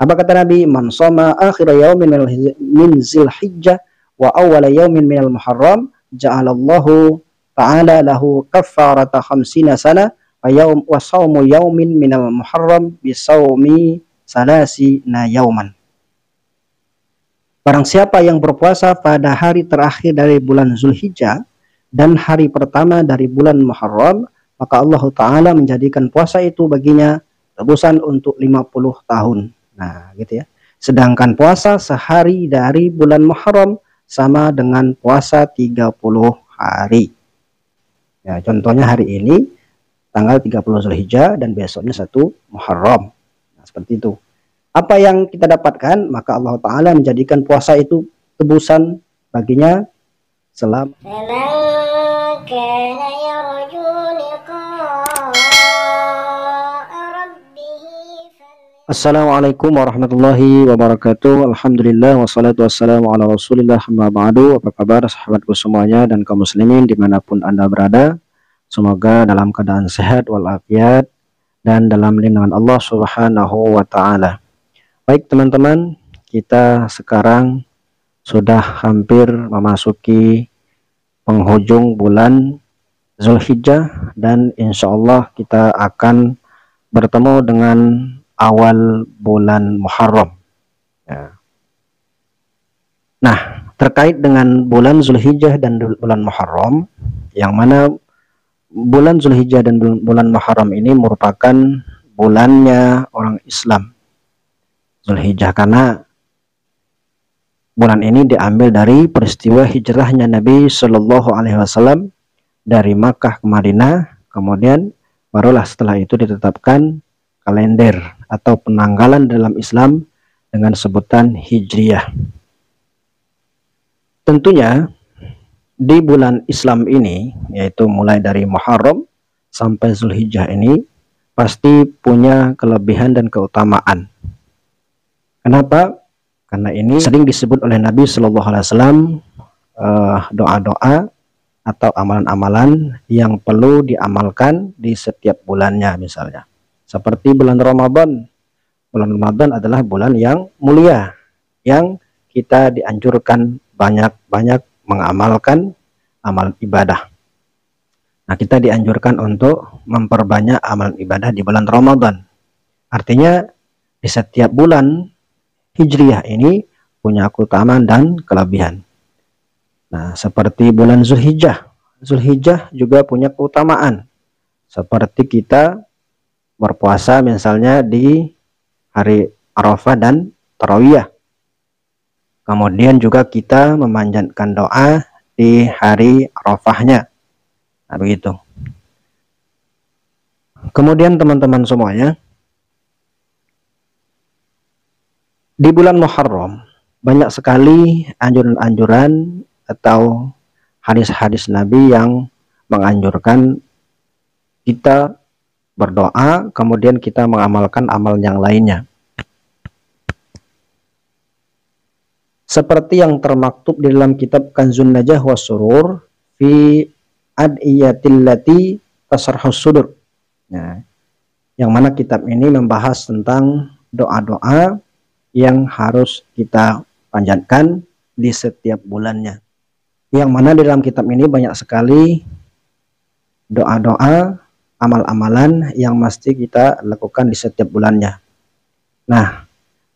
Apa kata Nabi? Man shoma akhir yaumin min Dzulhijjah wa awwal yaumin minal Muharram ja'alallahu ta'ala lahu kaffarata khamsina sana wa shaumu yaumin minal Muharram bi shaumi salasina yauman. Barang siapa yang berpuasa pada hari terakhir dari bulan Dzulhijjah dan hari pertama dari bulan Muharram, maka Allah Ta'ala menjadikan puasa itu baginya tebusan untuk 50 tahun. Nah, gitu ya. Sedangkan puasa sehari dari bulan Muharram sama dengan puasa 30 hari. Ya, contohnya hari ini tanggal 30 Zulhijjah dan besoknya 1 Muharram. Nah, seperti itu. Apa yang kita dapatkan, maka Allah Ta'ala menjadikan puasa itu tebusan baginya selama Assalamualaikum warahmatullahi wabarakatuh. Alhamdulillah wassalatu wassalamu ala rasulillah amma ba'du. Apa kabar sahabatku semuanya dan kaum muslimin dimanapun anda berada? Semoga dalam keadaan sehat walafiat dan dalam lindungan Allah subhanahu wa ta'ala. Baik teman-teman, kita sekarang sudah hampir memasuki penghujung bulan Zulhijjah dan insya Allah kita akan bertemu dengan awal bulan Muharram. Ya. Nah, terkait dengan bulan Zulhijjah dan bulan Muharram, yang mana bulan Zulhijjah dan bulan Muharram ini merupakan bulannya orang Islam. Zulhijjah karena bulan ini diambil dari peristiwa hijrahnya Nabi Shallallahu Alaihi Wasallam dari Makkah ke Madinah, kemudian barulah setelah itu ditetapkan kalender atau penanggalan dalam Islam dengan sebutan Hijriyah. Tentunya di bulan Islam ini, yaitu mulai dari Muharram sampai Zulhijjah ini pasti punya kelebihan dan keutamaan. Kenapa? Karena ini sering disebut oleh Nabi Shallallahu Alaihi Wasallam doa-doa atau amalan-amalan yang perlu diamalkan di setiap bulannya, misalnya. Seperti bulan Ramadan. Bulan Ramadan adalah bulan yang mulia, yang kita dianjurkan banyak-banyak mengamalkan amal ibadah. Nah, kita dianjurkan untuk memperbanyak amal ibadah di bulan Ramadan. Artinya di setiap bulan Hijriyah ini punya keutamaan dan kelebihan. Nah, seperti bulan Zulhijjah. Zulhijjah juga punya keutamaan. Seperti kita berpuasa misalnya di hari Arafah dan Tarawiyah. Kemudian juga kita memanjatkan doa di hari Arafahnya. Nah, begitu. Kemudian teman-teman semuanya, di bulan Muharram banyak sekali anjuran-anjuran atau hadis-hadis Nabi yang menganjurkan kita berdoa, kemudian kita mengamalkan amal yang lainnya. Seperti yang termaktub di dalam kitab Kanzun Najah wa Surur fi adiyatillati tasarhus sudur. Nah, yang mana kitab ini membahas tentang doa-doa yang harus kita panjatkan di setiap bulannya. Yang mana di dalam kitab ini banyak sekali doa-doa, amal-amalan yang mesti kita lakukan di setiap bulannya. Nah,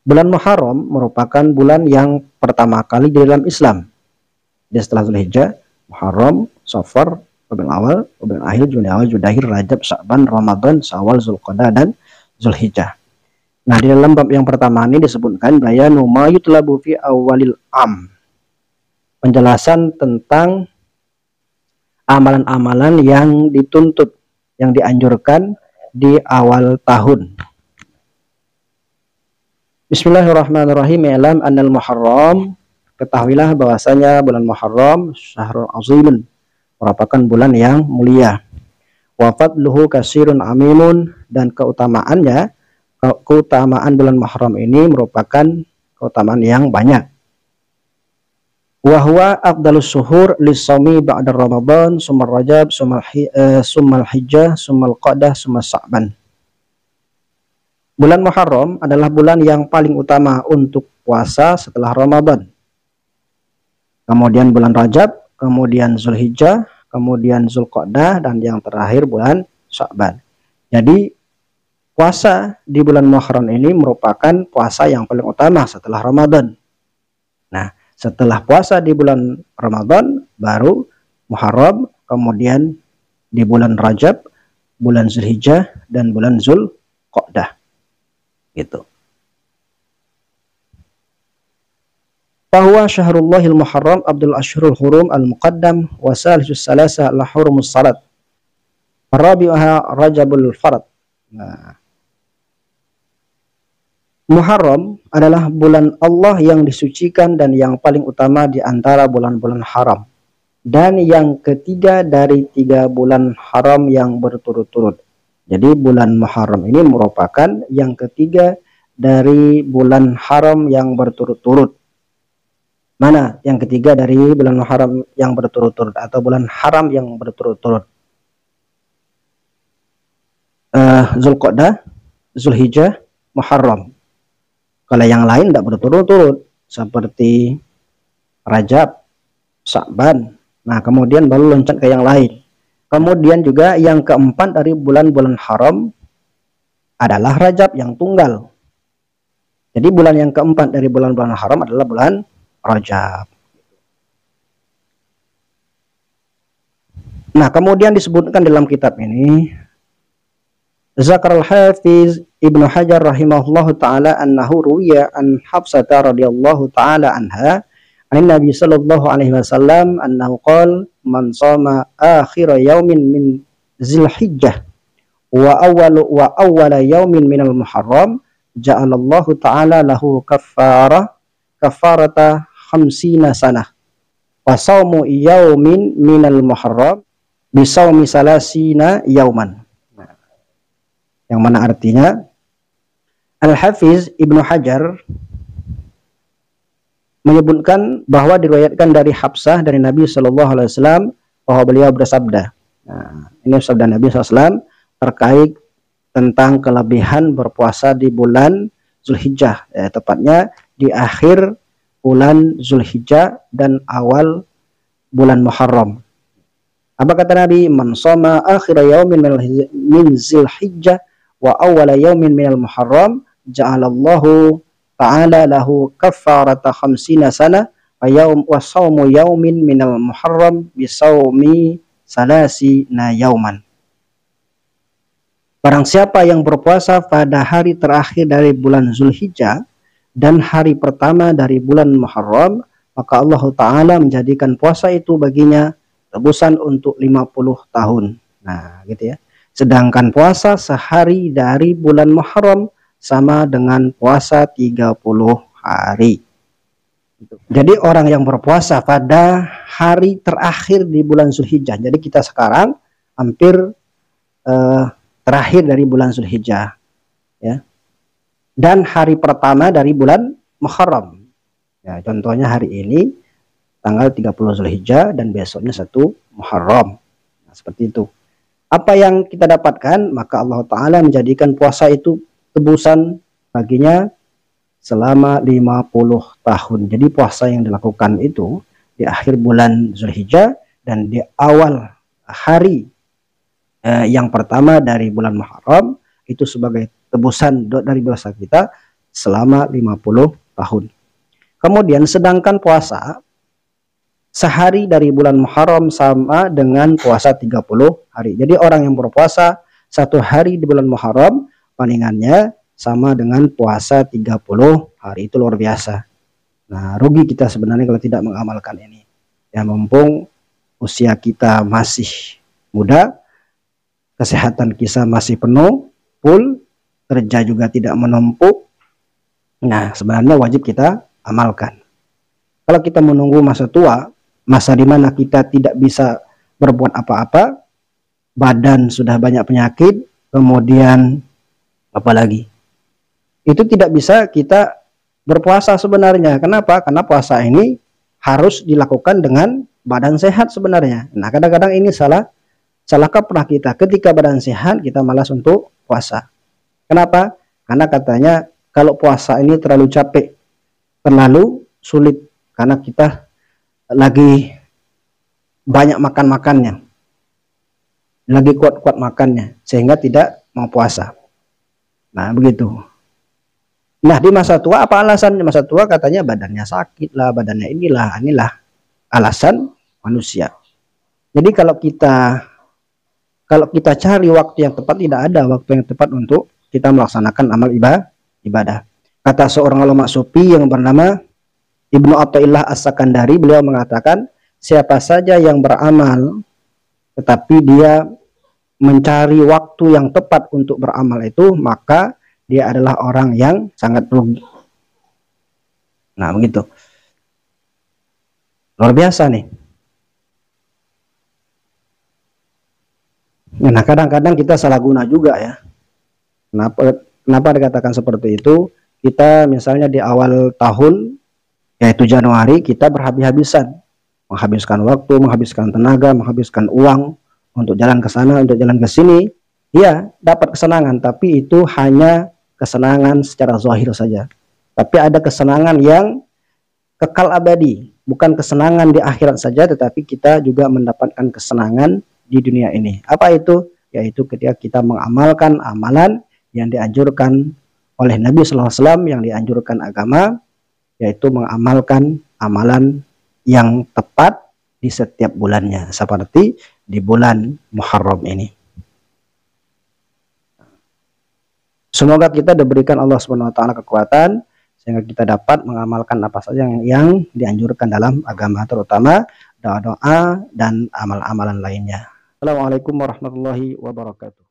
bulan Muharram merupakan bulan yang pertama kali di dalam Islam. Dia setelah Zulhijjah, Muharram, Safar, Rabiul Awal, Rabiul Akhir, Juni Awal, Judahir, Rajab, Sya'ban, Ramadan, Syawal, Zulqa'dah dan Zulhijjah. Nah, di dalam bab yang pertama ini disebutkan bayanu ma yutlabu fi awalil am. Penjelasan tentang amalan-amalan yang dituntut, yang dianjurkan di awal tahun. Bismillahirrahmanirrahim. I'lam annal Muharram, ketahuilah bahwasanya bulan Muharram syahrul azimun, merupakan bulan yang mulia. Wa fadluhu kasirun amimun, dan keutamaannya, keutamaan bulan Muharram ini merupakan keutamaan yang banyak. Wa huwa afdalus syuhur lis-shaumi ba'da Ramadan, summa Rajab, summa Hijjah, summa Qa'dah, summa Sya'ban. Bulan Muharram adalah bulan yang paling utama untuk puasa setelah Ramadan. Kemudian bulan Rajab, kemudian Zulhijjah, kemudian Zulqa'dah, dan yang terakhir bulan Sya'ban. Jadi puasa di bulan Muharram ini merupakan puasa yang paling utama setelah Ramadan. Nah, setelah puasa di bulan Ramadan baru Muharram, kemudian di bulan Rajab, bulan Zulhijjah, dan bulan Zulqa'dah. Gitu. Bahwa Syahrul Muharram Abdul Ashhurul Hurum Al-Muqaddam wa salisus salasa al-hurumus salat. Rabi'uha Rajabul Farad. Nah, Muharram adalah bulan Allah yang disucikan dan yang paling utama di antara bulan-bulan haram. Dan yang ketiga dari 3 bulan haram yang berturut-turut. Jadi bulan Muharram ini merupakan yang ketiga dari bulan haram yang berturut-turut. Mana yang ketiga dari bulan Muharram yang berturut-turut atau bulan haram yang berturut-turut? Zulqa'dah, Zulhijjah, Muharram. Kalau yang lain tidak berturut-turut seperti Rajab, Sya'ban. Nah, kemudian baru loncat ke yang lain. Kemudian juga yang keempat dari bulan-bulan haram adalah Rajab yang tunggal. Jadi bulan yang keempat dari bulan-bulan haram adalah bulan Rajab. Nah, kemudian disebutkan dalam kitab ini, Zakar al-Hafiz Ibnu Hajar rahimahullahu ta'ala annahu ruwiya an Hafsah radhiyallahu ta'ala anha an Nabi sallallahu alaihi wasallam annahu qala man shoma akhir yaumin min Zulhijjah wa awwala yaumin minal Muharram ja'alallahu ta'ala lahu kafarata 50 sanah wa saumu yaumin minal Muharram bisaumi salasina yauman. Yang mana artinya Al-Hafiz Ibnu Hajar menyebutkan bahwa diriwayatkan dari Hafsah dari Nabi Shallallahu Alaihi Wasallam bahwa beliau bersabda. Nah, ini sabda Nabi SAW terkait tentang kelebihan berpuasa di bulan Zulhijjah, tepatnya di akhir bulan Zulhijjah dan awal bulan Muharram. Apa kata Nabi? Man shoma akhir yaumin min Zulhijjah wa awwala yaumin minal Muharram ja'alallahu ta'ala lahu kafarata 50 sana wa sawmu yaumin minal Muharram bisawmi salasina yauman. Barang siapa yang berpuasa pada hari terakhir dari bulan Zulhijjah dan hari pertama dari bulan Muharram, maka Allah Ta'ala menjadikan puasa itu baginya tebusan untuk 50 tahun. Nah, gitu ya. Sedangkan puasa sehari dari bulan Muharram sama dengan puasa 30 hari. Jadi orang yang berpuasa pada hari terakhir di bulan Zulhijjah. Jadi kita sekarang hampir terakhir dari bulan Zulhijjah, ya. Dan hari pertama dari bulan Muharram. Ya, contohnya hari ini tanggal 30 Zulhijjah dan besoknya 1 Muharram. Nah, seperti itu. Apa yang kita dapatkan, maka Allah Ta'ala menjadikan puasa itu tebusan baginya selama 50 tahun. Jadi puasa yang dilakukan itu di akhir bulan Zulhijjah dan di awal hari yang pertama dari bulan Muharram itu sebagai tebusan dari dosa kita selama 50 tahun. Kemudian sedangkan puasa sehari dari bulan Muharram sama dengan puasa 30 hari. Jadi orang yang berpuasa 1 hari di bulan Muharram palingannya sama dengan puasa 30 hari. Itu luar biasa. Nah, rugi kita sebenarnya kalau tidak mengamalkan ini. Ya, mumpung usia kita masih muda, kesehatan kita masih penuh, full, kerja juga tidak menumpuk. Nah, sebenarnya wajib kita amalkan. Kalau kita menunggu masa tua, masa di mana kita tidak bisa berbuat apa-apa, badan sudah banyak penyakit, kemudian apalagi itu tidak bisa kita berpuasa sebenarnya. Kenapa? Karena puasa ini harus dilakukan dengan badan sehat sebenarnya. Nah, kadang-kadang ini salah kaprah kita. Ketika badan sehat kita malas untuk puasa. Kenapa? Karena katanya kalau puasa ini terlalu capek, terlalu sulit, karena kita lagi banyak makannya, lagi kuat-kuat makannya, sehingga tidak mau puasa. Nah begitu. Nah di masa tua apa alasannya? Masa tua katanya badannya sakit lah, badannya inilah alasan manusia. Jadi kalau kita cari waktu yang tepat, tidak ada waktu yang tepat untuk kita melaksanakan amal ibadah. Kata seorang ulama sufi yang bernama Ibnu Athaillah As-Sakandari, beliau mengatakan, siapa saja yang beramal tetapi dia mencari waktu yang tepat untuk beramal itu, maka dia adalah orang yang sangat rugi. Nah begitu. Luar biasa nih. Nah kadang-kadang kita salah guna juga ya. Kenapa dikatakan seperti itu? Kita misalnya di awal tahun, yaitu Januari, kita berhabis-habisan, menghabiskan waktu, menghabiskan tenaga, menghabiskan uang untuk jalan ke sana, untuk jalan ke sini. Ya, dapat kesenangan, tapi itu hanya kesenangan secara zahir saja. Tapi ada kesenangan yang kekal abadi, bukan kesenangan di akhirat saja, tetapi kita juga mendapatkan kesenangan di dunia ini. Apa itu? Yaitu ketika kita mengamalkan amalan yang dianjurkan oleh Nabi SAW, yang dianjurkan agama, yaitu mengamalkan amalan yang tepat di setiap bulannya, seperti di bulan Muharram ini. Semoga kita diberikan Allah SWT kekuatan sehingga kita dapat mengamalkan apa saja yang dianjurkan dalam agama, terutama doa-doa dan amal-amalan lainnya. Assalamualaikum warahmatullahi wabarakatuh.